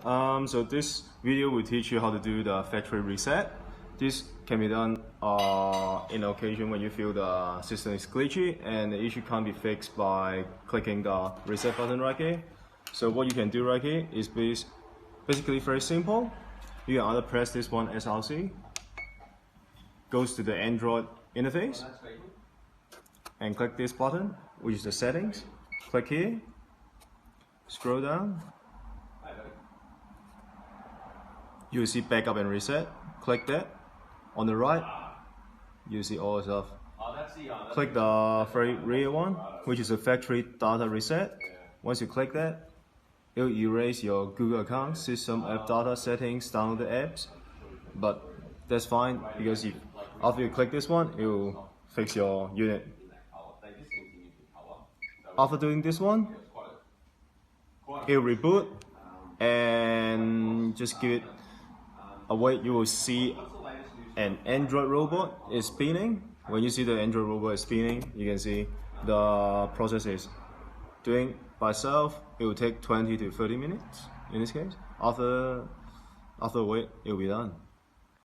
So this video will teach you how to do the factory reset. This can be done in occasion when you feel the system is glitchy and the issue can't be fixed by clicking the reset button right here. So what you can do right here is basically very simple. You can either press this one SRC, goes to the Android interface, and click this button, which is the settings. Click here, scroll down. You will see backup and reset. Click that. On the right, you see all the stuff. Click the very rear one, which is a factory data reset. Once you click that, it will erase your Google account, system, app data, settings, download the apps. But that's fine because after you click this one, it will fix your unit. After doing this one, it will reboot and just give it a wait. You will see an Android robot is spinning. When you see the Android robot is spinning, you can see the process is doing by itself. It will take 20 to 30 minutes in this case. After a wait, it will be done.